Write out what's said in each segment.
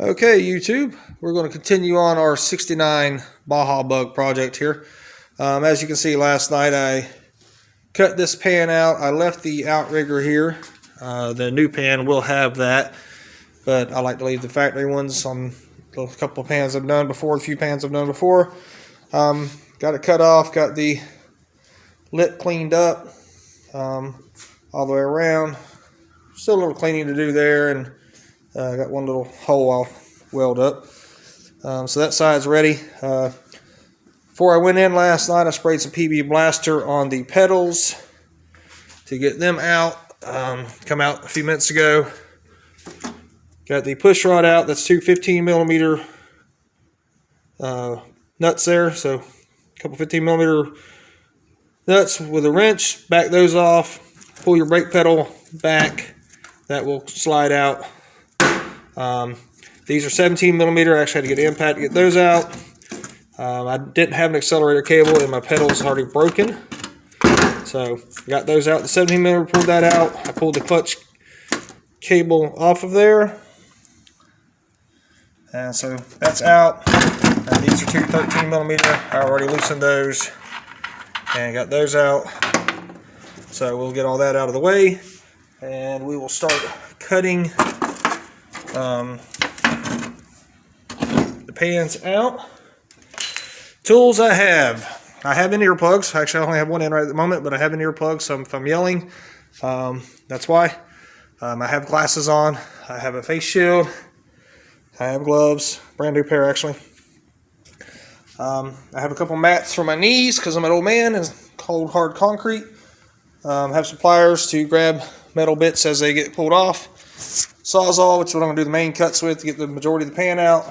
Okay, YouTube, we're going to continue on our 69 Baja Bug project here. As you can see, last night I cut this pan out. I left the outrigger here. The new pan will have that, but I like to leave the factory ones on a couple of pans I've done before, the few pans I've done before. Got it cut off, got the lip cleaned up all the way around. Still a little cleaning to do there, and got one little hole I'll weld up. So that side's ready. Before I went in last night, I sprayed some PB Blaster on the pedals to get them out. Come out a few minutes ago. Got the push rod out. That's two 15 millimeter nuts there. So a couple 15 millimeter nuts with a wrench. Back those off. Pull your brake pedal back. That will slide out. These are 17 millimeter. I actually had to get impact to get those out. I didn't have an accelerator cable and my pedal's already broken. So got those out. The 17 millimeter, pulled that out. I pulled the clutch cable off of there. And so that's out. And these are two 13 millimeter. I already loosened those and got those out. So we'll get all that out of the way and we will start cutting the pans out. Tools I have in earplugs. Actually, I only have one in right at the moment, but I have an earplug, so if I'm yelling, that's why. I have glasses on. I have a face shield. I have gloves, brand new pair actually. I have a couple mats for my knees because I'm an old man and cold hard concrete. I have some pliers to grab metal bits as they get pulled off. Sawzall, which is what I'm going to do the main cuts with to get the majority of the pan out.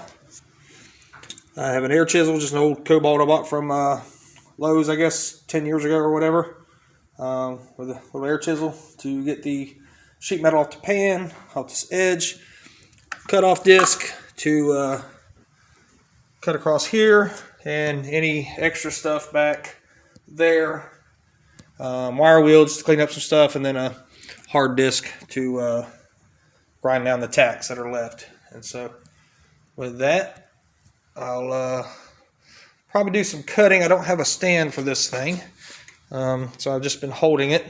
I have an air chisel, just an old Cobalt I bought from Lowe's, I guess, 10 years ago or whatever, with a little air chisel to get the sheet metal off the pan, off this edge. Cut off disc to cut across here, and any extra stuff back there. Wire wheel just to clean up some stuff, and then a hard disc to grind down the tacks that are left. And so with that, I'll probably do some cutting. I don't have a stand for this thing, so I've just been holding it.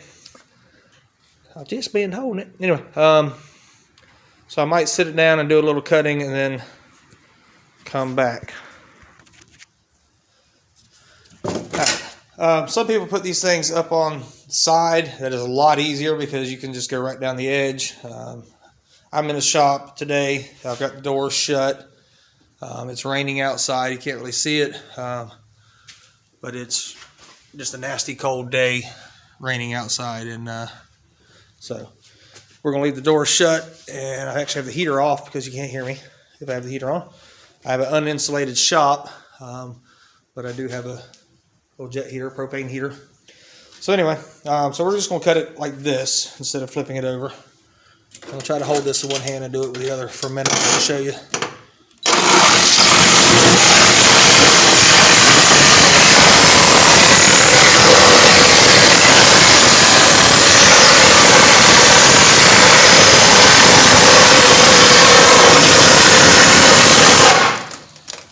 Anyway, so I might sit it down and do a little cutting and then come back. Some people put these things up on the side. That is a lot easier because you can just go right down the edge. I'm in the shop today. I've got the doors shut. It's raining outside. You can't really see it, but it's just a nasty cold day, raining outside, and so we're gonna leave the door shut. And I actually have the heater off because you can't hear me if I have the heater on. I have an uninsulated shop, but I do have a little jet heater, propane heater. So anyway, so we're just gonna cut it like this instead of flipping it over. I'll try to hold this in one hand and do it with the other for a minute to show you.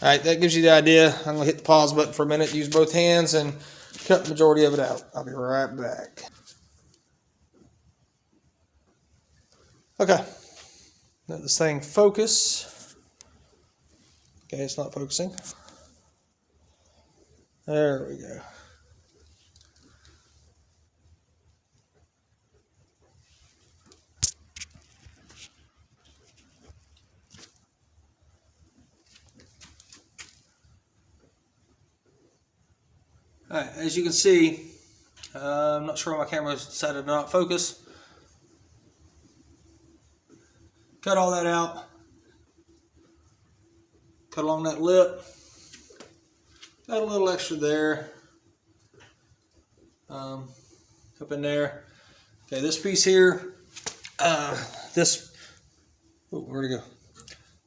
Alright, that gives you the idea. I'm going to hit the pause button for a minute, use both hands, and cut the majority of it out. I'll be right back. Okay, let this thing focus. Okay, it's not focusing. There we go. Alright, as you can see, I'm not sure why my camera decided to not focus. Cut all that out. Cut along that lip. Got a little extra there. Up in there. Okay, this piece here, where'd it go?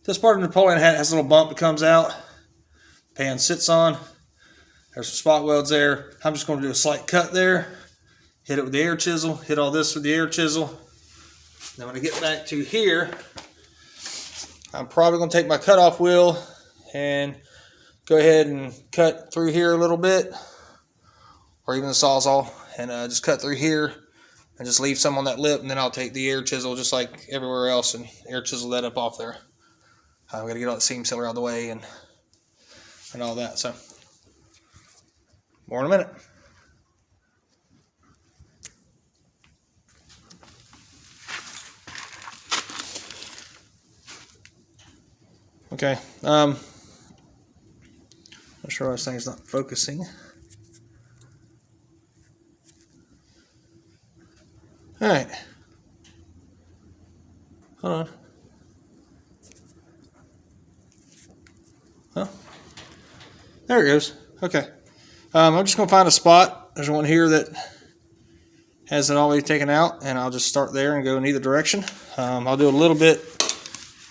This part of the Napoleon hat has a little bump that comes out. Pan sits on. There's some spot welds there. I'm just going to do a slight cut there. Hit it with the air chisel. Hit all this with the air chisel. Then when I get back to here, I'm probably going to take my cutoff wheel and go ahead and cut through here a little bit, or even the Sawzall, and just cut through here and just leave some on that lip, and then I'll take the air chisel just like everywhere else and air chisel that up off there. I've got to get all the seam sealer out of the way and all that. So more in a minute. Okay, not sure why this thing's not focusing. All right, hold on. Huh? There it goes. Okay, I'm just gonna find a spot. There's one here that has it all the way taken out, and I'll just start there and go in either direction. I'll do a little bit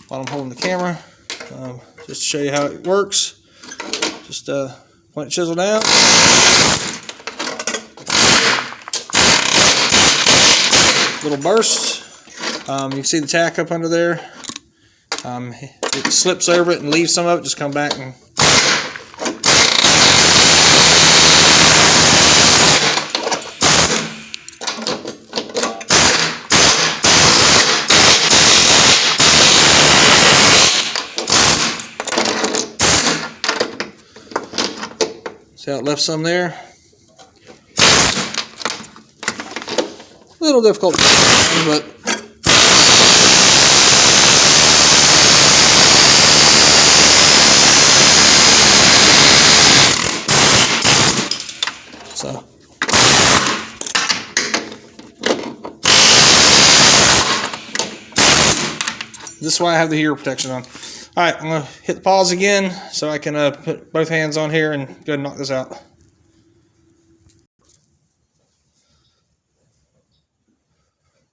while I'm holding the camera. Just to show you how it works. Just point the chisel down. Little burst. You can see the tack up under there. It slips over it and leaves some of it. Just come back and see how it left some there. A little difficult, but so this is why I have the heater protection on. All right, I'm going to hit the pause again so I can put both hands on here and go ahead and knock this out.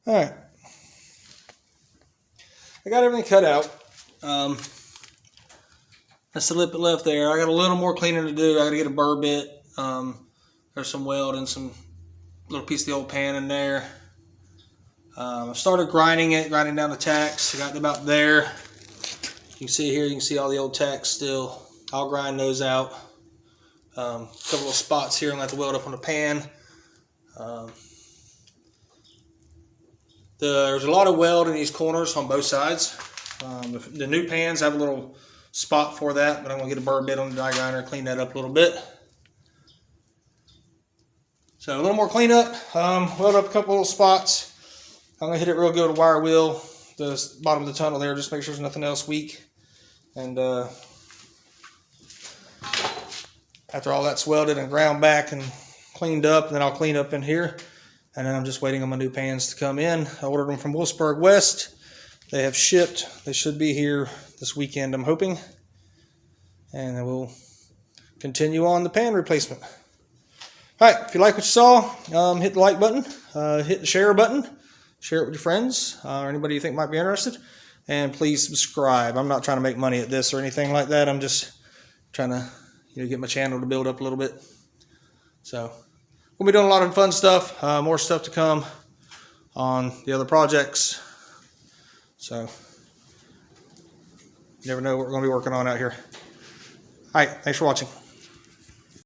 All right. I got everything cut out. That's the lip it left there. I got a little more cleaning to do. I got to get a burr bit. There's some weld and some little piece of the old pan in there. I started grinding down the tacks. I got it about there. You can see here, you can see all the old tacks still. I'll grind those out. A couple of spots here I'm going to have to weld up on the pan. There's a lot of weld in these corners on both sides. The new pans have a little spot for that, but I'm going to get a burr bit on the die grinder and clean that up a little bit. So a little more cleanup. Weld up a couple little spots. I'm going to hit it real good with a wire wheel. The bottom of the tunnel there, just make sure there's nothing else weak. And after all that's welded and ground back and cleaned up, then I'll clean up in here. And then I'm just waiting on my new pans to come in. I ordered them from Wolfsburg West. They have shipped. They should be here this weekend, I'm hoping. And then we'll continue on the pan replacement. All right, if you like what you saw, hit the like button, hit the share button, share it with your friends or anybody you think might be interested. And please subscribe. I'm not trying to make money at this or anything like that. I'm just trying to get my channel to build up a little bit. So we'll be doing a lot of fun stuff, more stuff to come on the other projects. So you never know what we're going to be working on out here. All right, thanks for watching.